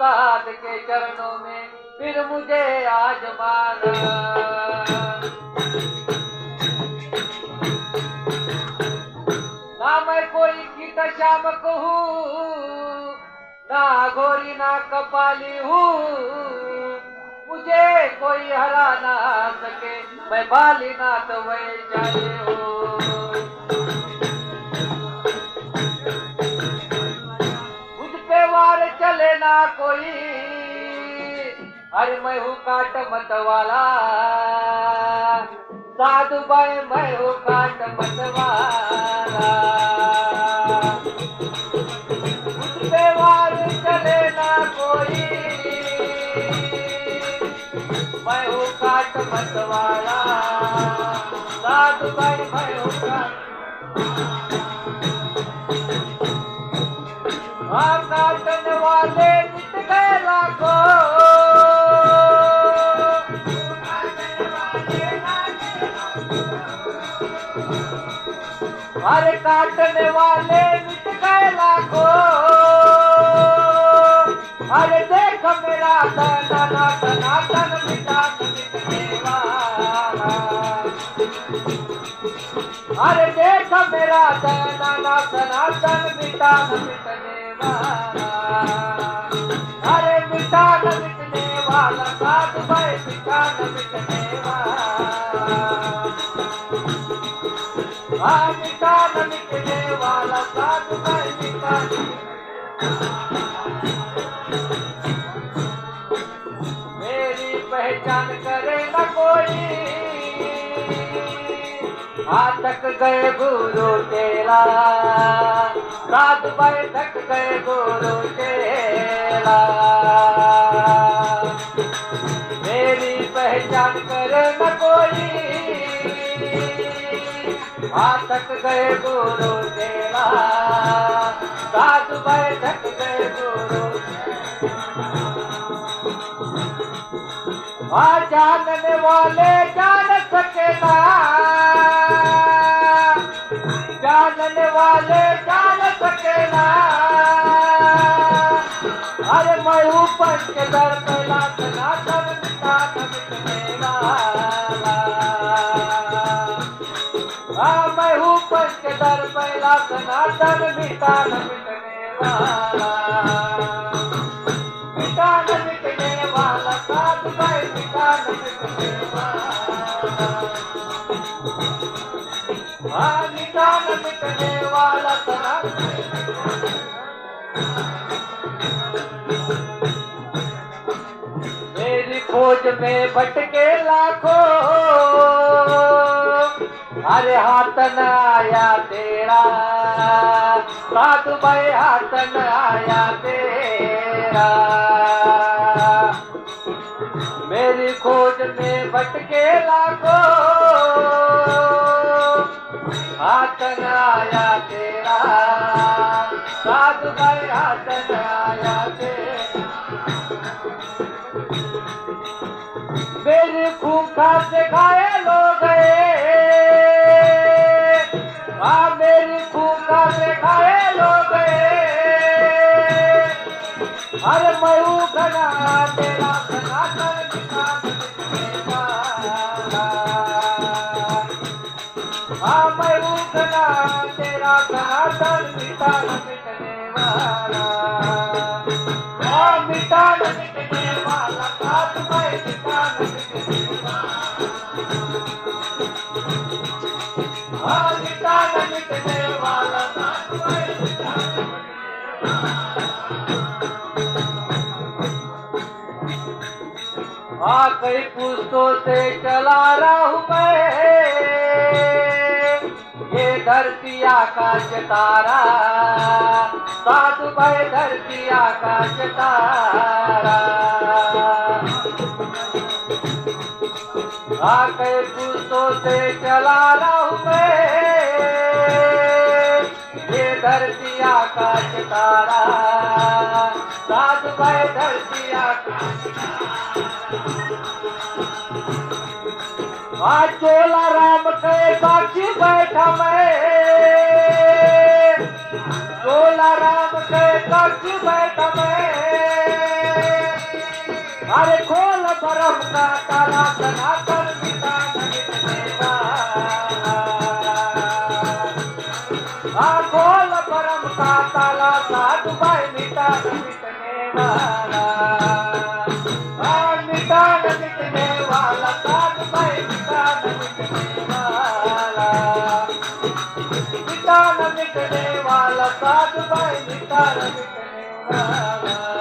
उस्ताद के चरणों में फिर मुझे आजमाना। ना मैं कोई कीट शामक हूँ, ना घोरी ना कपाली हूँ, मुझे कोई हरा ना सके, मैं बाली नाथ वैशाली हूँ। मुझ पे वार चले ना कोई, अरे मैं हूँ काट मत वाला, साधु भाई मैं हूँ काट मत वाला। मुझ पे वार चले ना कोई, मैं हूँ काट मत वाला, साधु भाई मैं हूँ काट। हाँ काटने वाले मिट गए लाखों, अरे काटने वाले मिट गए लाखों, अरे देख मेरा सनातन मिटा मिटने वाला, अरे देख मेरा सनातन मिटा मिटने वाला, अरे मिटा न मिटने वाला, साधु भाई मिटा न मिटने वाला, हाँ मिटा न मिटने वाला, साधु भाई मिटा न मिटने वाला। मेरी पहचान करे न कोई, आज तक गए गुरु चेला, साधु भाई तक गए गुरु चेला। मेरी पहचान करे न कोई, आज तक गए गुरु चेला, साधु भाई तक गए गुरु चेला। जानने वाले जान सकेला, जानने वाले जान सकेला, अरे मैं ऊपर के दर पहला सनातन मिटा न मिटने वाला, हाँ मैं ऊपर के दर पहला सनातन मिटा न मिटने वाला, मिटा न मिटने वाला, साधु भाई मिटा न मिटने वाला, हाँ मिटा न मिटने वाला सनातन। मेरी खोज में भटके लाखों, अरे हाथ न आया तेरा, साधु भाई हाथ न आया तेरा। मेरी खोज में भटके लाखों, हाथ न आया तेरा, साधु भाई हाथ न आया तेरा। मेरी खूंखा से घायल हो गए, हाँ मेरी खूंखा से घायल हो गए, अरे मैं हूँ घना तेरा सनातन मिटा मिटने वाला, हाँ मैं हूँ घना तेरा सनातन मिटा मिटने वाला, हाँ मिटा मिटने वाला, साधु भाई मिटा मिटने वाला, हाँ मिटा मिटने वाला, साधु भाई मिटा मिटने वाला। हाँ कई पुस्तों से चला रहा हूँ मैं, ये धरती आकाश तारा, साधु भाई धरती आकाश तारा। हाँ कई पुस्तों से चला रहा हूँ मैं, ये धरती आकाश तारा, साधु भाई धरती आकाश तारा। आज चोला राम के साक्षी बैठा मैं, चोला राम के साक्षी बैठा मैं, अरे खोल परम का ताला सनातन पिता मिटने वाला। खोल परम का ताला साधु भाई मिटा मिटने वाला। मिटा मिटने वाला साधु भाई मिटा मिटने वाला। मिटा मिटने वाला साधु भाई मिटा मिटने वाला।